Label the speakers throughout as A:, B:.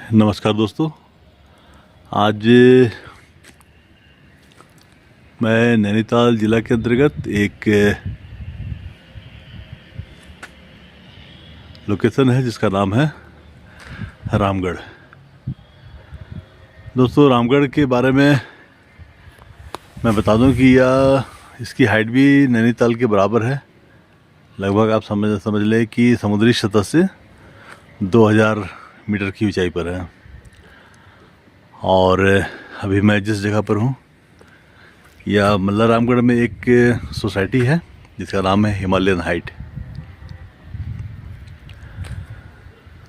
A: नमस्कार दोस्तों। आज मैं नैनीताल ज़िला के अंतर्गत एक लोकेशन है जिसका नाम है रामगढ़। दोस्तों, रामगढ़ के बारे में मैं बता दूं कि इसकी हाइट भी नैनीताल के बराबर है। लगभग आप समझ लें कि समुद्री सतह से 2000 मीटर की ऊंचाई पर है। और अभी मैं जिस जगह पर हूँ या मल्ला रामगढ़ में एक सोसाइटी है जिसका नाम है हिमालयन हाइट।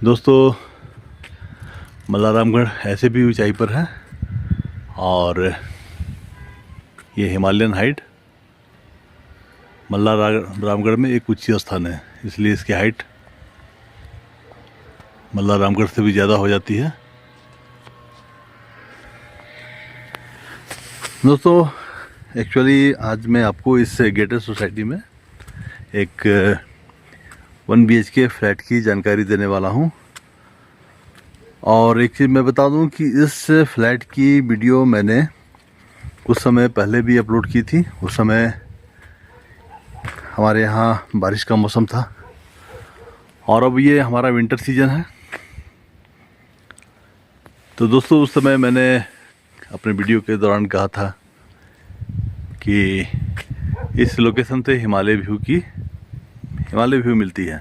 A: दोस्तों, मल्ला रामगढ़ ऐसे भी ऊंचाई पर है और ये हिमालयन हाइट मल्ला रामगढ़ में एक उच्च स्थान है, इसलिए इसकी हाइट मल्ला रामगढ़ से भी ज़्यादा हो जाती है। दोस्तों, एक्चुअली आज मैं आपको इस गेटेड सोसाइटी में एक 1 BHK फ्लैट की जानकारी देने वाला हूं। और एक चीज़ मैं बता दूं कि इस फ्लैट की वीडियो मैंने कुछ समय पहले भी अपलोड की थी। उस समय हमारे यहाँ बारिश का मौसम था और अब ये हमारा विंटर सीजन है। तो दोस्तों, उस समय मैंने अपने वीडियो के दौरान कहा था कि इस लोकेशन से हिमालय व्यू मिलती है।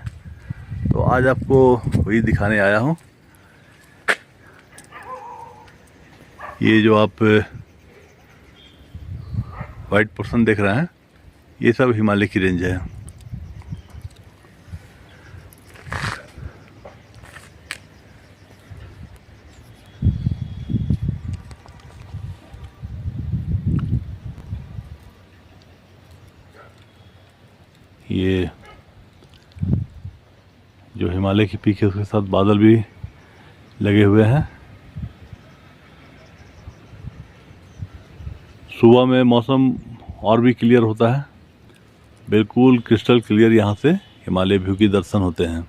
A: तो आज आपको वही दिखाने आया हूँ। ये जो आप वाइट पोर्शन देख रहे हैं, ये सब हिमालय की रेंज है। ये जो हिमालय की पीक है उसके साथ बादल भी लगे हुए हैं। सुबह में मौसम और भी क्लियर होता है, बिल्कुल क्रिस्टल क्लियर। यहाँ से हिमालय व्यू के दर्शन होते हैं।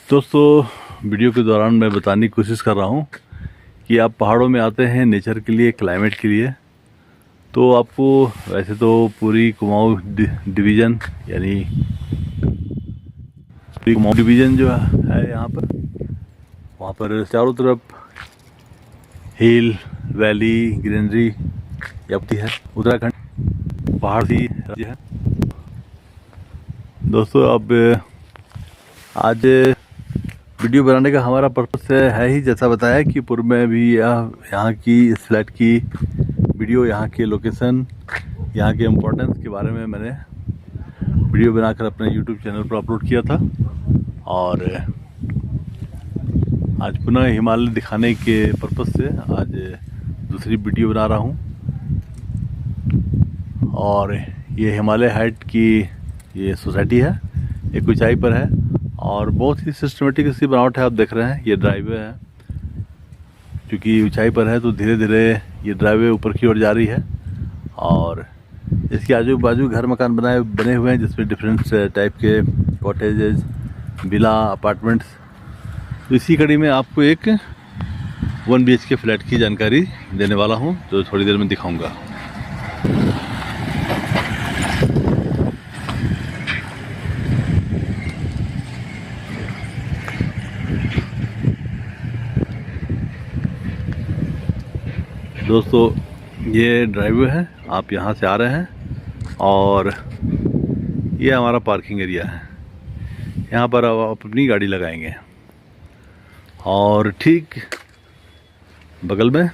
A: दोस्तों, वीडियो के दौरान मैं बताने की कोशिश कर रहा हूँ कि आप पहाड़ों में आते हैं नेचर के लिए, क्लाइमेट के लिए, तो आपको वैसे तो पूरी कुमाऊं डिवीज़न यानी कुमाऊं डिवीज़न जो है यहाँ पर, वहाँ पर चारों तरफ हिल, वैली, ग्रीनरी यापती है। उत्तराखंड पहाड़ी राज्य है। दोस्तों, अब आज वीडियो बनाने का हमारा पर्पस है ही जैसा बताया कि पूर्व में भी यहाँ की इस फ्लैट की वीडियो, यहाँ के लोकेशन, यहाँ के इम्पोर्टेंस के बारे में मैंने वीडियो बनाकर अपने YouTube चैनल पर अपलोड किया था। और आज पुनः हिमालय दिखाने के पर्पस से आज दूसरी वीडियो बना रहा हूँ। और ये हिमालय हाइट की ये सोसाइटी है, एक ऊंचाई पर है और बहुत ही सिस्टमेटिक इसकी बनावट है। आप देख रहे हैं ये ड्राइवे है, क्योंकि ऊंचाई पर है तो धीरे धीरे ये ड्राइवे ऊपर की ओर जा रही है। और इसके आजू बाजू घर मकान बने हुए हैं जिसमें डिफरेंट टाइप के कॉटेजेस, विला, अपार्टमेंट्स। तो इसी कड़ी में आपको एक 1 BHK फ्लैट की जानकारी देने वाला हूं, जो थोड़ी देर में दिखाऊंगा। दोस्तों, ये ड्राइववे है, आप यहाँ से आ रहे हैं और ये हमारा पार्किंग एरिया है। यहाँ पर आप अपनी गाड़ी लगाएंगे और ठीक बगल में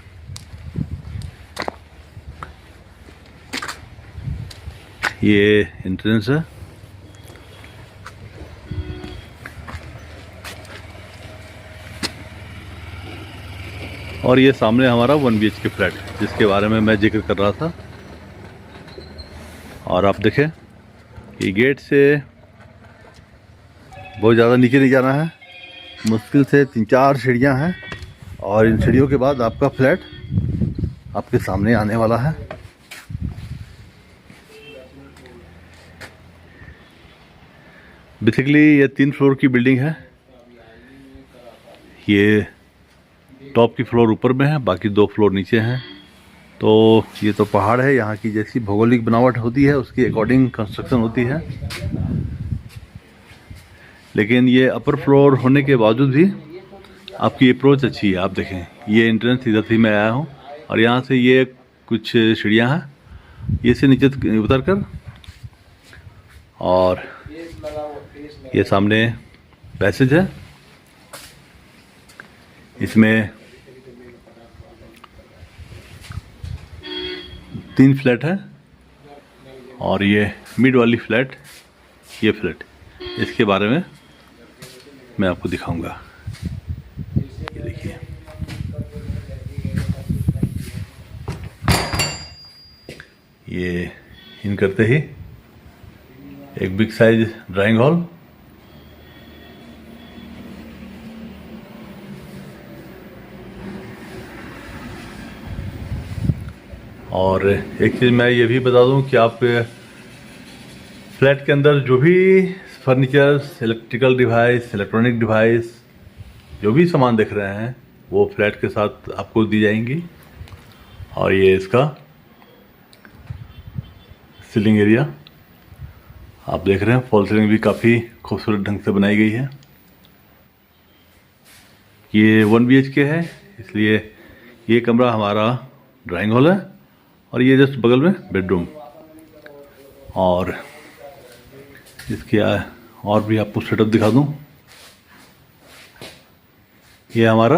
A: ये एंट्रेंस है। और ये सामने हमारा 1 BHK फ्लैट जिसके बारे में मैं जिक्र कर रहा था। और आप देखें कि गेट से बहुत ज़्यादा नीचे नहीं जाना है, मुश्किल से 3-4 सीढ़ियाँ हैं और इन सीढ़ियों के बाद आपका फ्लैट आपके सामने आने वाला है। बेसिकली ये 3 फ्लोर की बिल्डिंग है ये टॉप की फ्लोर ऊपर में है, बाकी 2 फ्लोर नीचे हैं। तो ये तो पहाड़ है, यहाँ की जैसी भौगोलिक बनावट होती है उसकी अकॉर्डिंग कंस्ट्रक्शन होती है। लेकिन ये अपर फ्लोर होने के बावजूद भी आपकी अप्रोच अच्छी है। आप देखें, ये एंट्रेंस इधर से मैं आया हूँ और यहाँ से ये कुछ सीढ़ियाँ हैं, ये से नीचे उतर कर और ये सामने पैसेज है। इसमें 3 फ्लैट है और ये मिड वाली फ्लैट, ये फ्लैट, इसके बारे में मैं आपको दिखाऊंगा। ये देखिए, ये इन करते ही एक बिग साइज ड्राइंग हॉल, और एक चीज़ मैं ये भी बता दूं कि आप फ्लैट के अंदर जो भी furnitures, electrical device, electronic device, जो भी सामान देख रहे हैं वो फ्लैट के साथ आपको दी जाएंगी। और ये इसका सीलिंग एरिया आप देख रहे हैं, फॉल सीलिंग भी काफ़ी खूबसूरत ढंग से बनाई गई है। ये 1 BHK है, इसलिए ये कमरा हमारा ड्राइंग हॉल है और ये जस्ट बगल में बेडरूम। और इसके और भी आपको सेटअप दिखा दूं। ये हमारा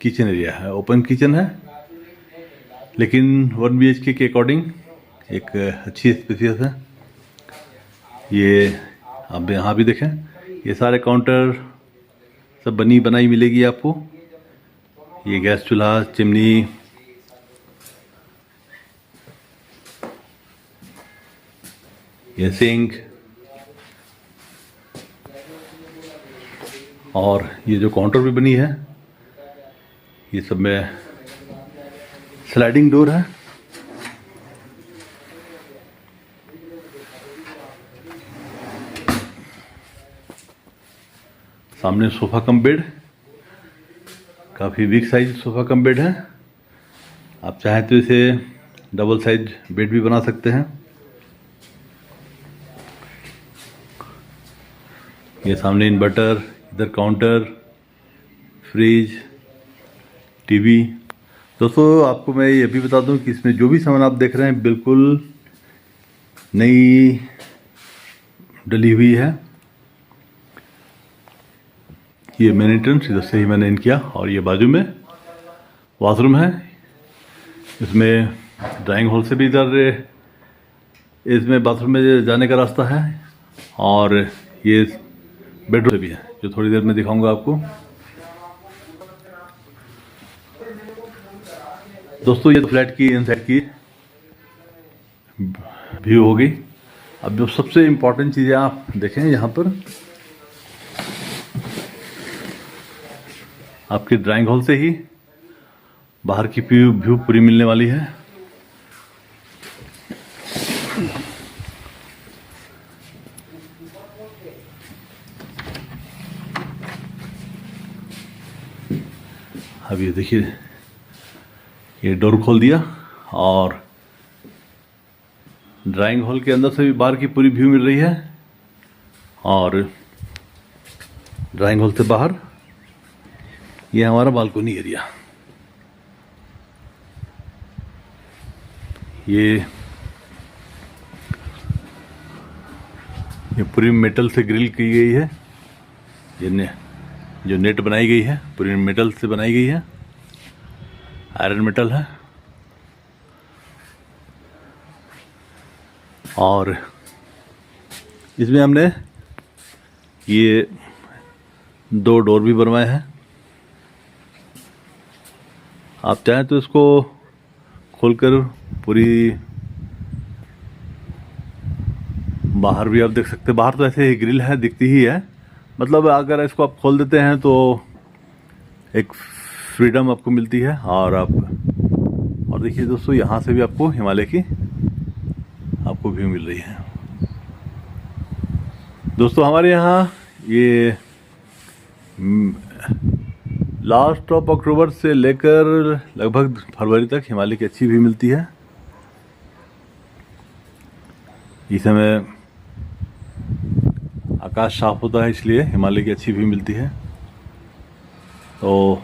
A: किचन एरिया है, ओपन किचन है, लेकिन 1 BHK के अकॉर्डिंग एक अच्छी स्पेसियस है। ये आप यहाँ भी देखें, ये सारे काउंटर सब बनी बनाई मिलेगी आपको। ये गैस चूल्हा, चिमनी, ये सिंक, और ये जो काउंटर भी बनी है ये सब में स्लाइडिंग डोर है। सामने सोफा कम बेड, काफ़ी big size sofa cum bed है। आप चाहें तो इसे डबल साइज बेड भी बना सकते हैं। ये सामने इन्वर्टर, इधर काउंटर, फ्रिज, टीवी। दोस्तों आपको मैं ये भी बता दूं कि इसमें जो भी सामान आप देख रहे हैं बिल्कुल नई डली हुई है। ये मेन एंट्रेंस इधर से ही मैंने इन किया और ये बाजू में वॉशरूम है। इसमें ड्राइंग हॉल से भी इधर इसमें बाथरूम में जाने का रास्ता है और ये बेडरूम से भी है, जो थोड़ी देर में दिखाऊंगा आपको। दोस्तों ये तो फ्लैट की इनसाइड की व्यू हो गई। अब जो सबसे इम्पोर्टेंट चीज़ें आप देखें, यहाँ पर आपके ड्राइंग हॉल से ही बाहर की व्यू पूरी मिलने वाली है। अब ये देखिए, ये डोर खोल दिया और ड्राइंग हॉल के अंदर से भी बाहर की पूरी व्यू मिल रही है। और ड्राइंग हॉल से बाहर ये हमारा बालकोनी एरिया। ये पूरी मेटल से ग्रिल की गई है। ये जो नेट बनाई गई है पूरी मेटल से बनाई गई है, आयरन मेटल है। और इसमें हमने ये 2 डोर भी बनवाए हैं। आप चाहें तो इसको खोलकर पूरी बाहर भी आप देख सकते हैं। बाहर तो ऐसे ही ग्रिल है, दिखती ही है, मतलब अगर इसको आप खोल देते हैं तो एक फ्रीडम आपको मिलती है। और देखिए दोस्तों, यहाँ से भी आपको हिमालय की आपको व्यू मिल रही है। दोस्तों हमारे यहाँ ये लास्ट ऑफ अक्टूबर से लेकर लगभग फरवरी तक हिमालय की अच्छी व्यू मिलती है। इस समय आकाश साफ होता है, इसलिए हिमालय की अच्छी व्यू मिलती है। तो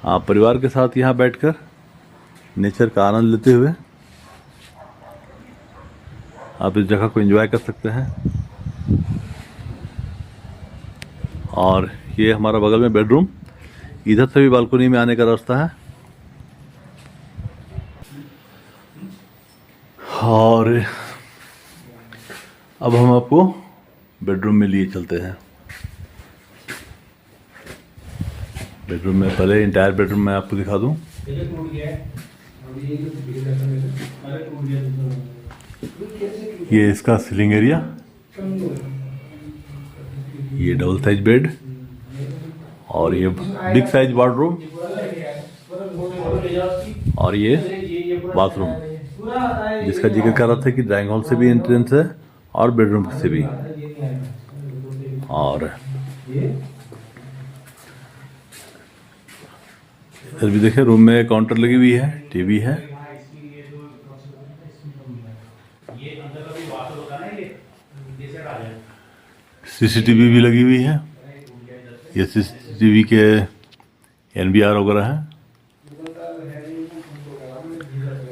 A: आप परिवार के साथ यहाँ बैठकर नेचर का आनंद लेते हुए आप इस जगह को एंजॉय कर सकते हैं। और ये हमारा बगल में बेडरूम, इधर से भी बालकनी में आने का रास्ता है। और अब हम आपको बेडरूम में लिए चलते हैं। बेडरूम में पहले इंटायर बेडरूम मैं आपको दिखा दूं। ये इसका सीलिंग एरिया, ये डबल साइज बेड और ये बिग साइज वार्डरोब और ये बाथरूम, जिसका जिक्र कर रहा था कि ड्राइंग हॉल से भी एंट्रेंस है और बेडरूम से भी। और इधर भी देखें, रूम में काउंटर लगी हुई है, टीवी है। सीसीटीवी भी लगी हुई है। ये सीसीटीवी के एनवीआर वगैरह है।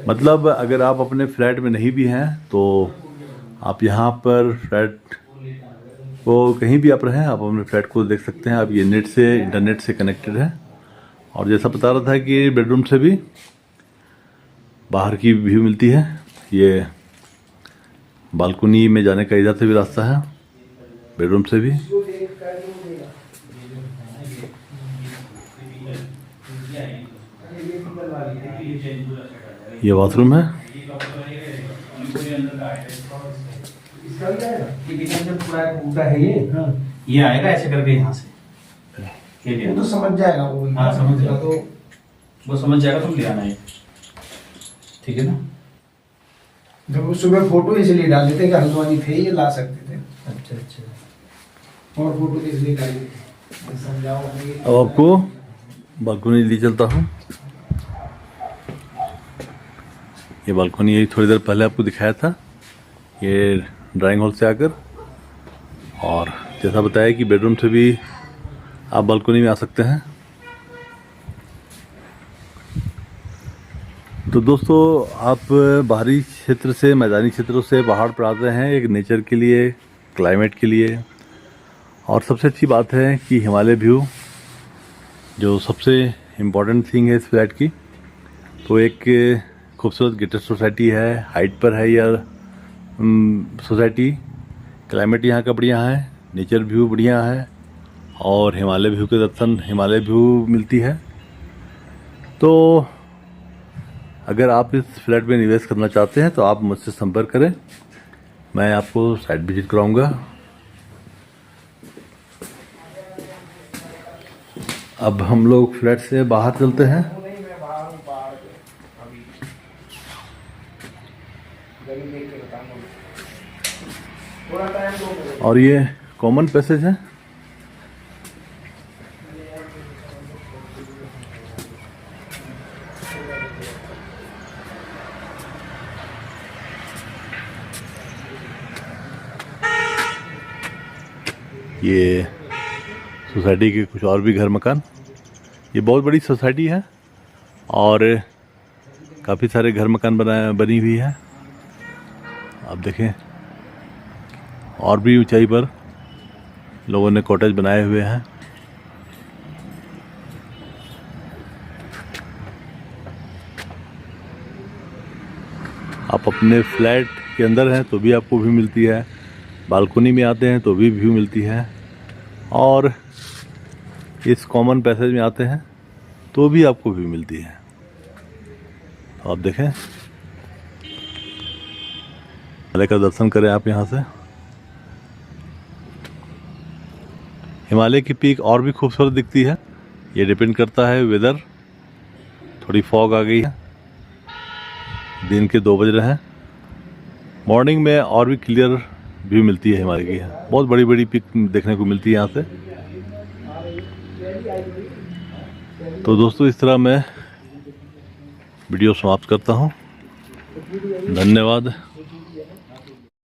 A: मतलब अगर आप अपने फ्लैट में नहीं भी हैं तो आप यहाँ पर फ्लैट को कहीं भी आप रहें, आप अपने फ्लैट को देख सकते हैं। आप ये नेट से, इंटरनेट से कनेक्टेड है। और जैसा बता रहा था कि बेडरूम से भी बाहर की व्यू मिलती है। ये बालकनी में जाने का इधर से भी रास्ता है, बेडरूम से भी। ये बाथरूम है।
B: ये आएगा ऐसे करके यहाँ से,
C: वो तो समझ जाएगा वो।
B: हाँ समझ जाएगा, तो वो समझ जाएगा, तुम ले आना ये, ठीक है ना।
C: जब सुबह फोटो इसलिए डाल देते कि हल्द्वानी थे, ये ला सकते थे।
B: अच्छा अच्छा,
C: और फोटो इसलिए डाली थी, समझाओ।
A: अब आपको बालकनी ले चलता हूँ। ये बालकनी यही थोड़ी देर पहले आपको दिखाया था, ये ड्राइंग हॉल से आकर। और जैसा बताया कि बेडरूम से भी आप बालकनी में आ सकते हैं। तो दोस्तों, आप बाहरी क्षेत्र से, मैदानी क्षेत्रों से पहाड़ पर आते हैं एक नेचर के लिए, क्लाइमेट के लिए। और सबसे अच्छी बात है कि हिमालय व्यू जो सबसे इम्पोर्टेंट थिंग है इस फ्लैट की, तो एक खूबसूरत गेटेड सोसाइटी है, हाइट पर है यह सोसाइटी। क्लाइमेट यहाँ का बढ़िया है, नेचर व्यू बढ़िया है और हिमालय व्यू के दर्शन, हिमालय व्यू मिलती है। तो अगर आप इस फ्लैट में निवेश करना चाहते हैं तो आप मुझसे संपर्क करें, मैं आपको साइट विजिट कराऊंगा। अब हम लोग फ्लैट से बाहर चलते हैं। और ये कॉमन पैसेज है। ये सोसाइटी के कुछ और भी घर मकान, ये बहुत बड़ी सोसाइटी है और काफ़ी सारे घर मकान बनी हुई है। आप देखें, और भी ऊंचाई पर लोगों ने कॉटेज बनाए हुए हैं। आप अपने फ्लैट के अंदर हैं तो भी आपको व्यू मिलती है, बालकनी में आते हैं तो भी व्यू मिलती है, और इस कॉमन पैसेज में आते हैं तो भी आपको व्यू मिलती है। तो आप देखें, हिमालय का दर्शन करें आप यहाँ से। हिमालय की पीक और भी खूबसूरत दिखती है। ये डिपेंड करता है वेदर। थोड़ी फॉग आ गई है, दिन के 2 बज रहे हैं। मॉर्निंग में और भी क्लियर व्यू मिलती है हिमालय की। बहुत बड़ी बड़ी पीक देखने को मिलती है यहाँ से। तो दोस्तों इस तरह मैं वीडियो समाप्त करता हूँ। धन्यवाद।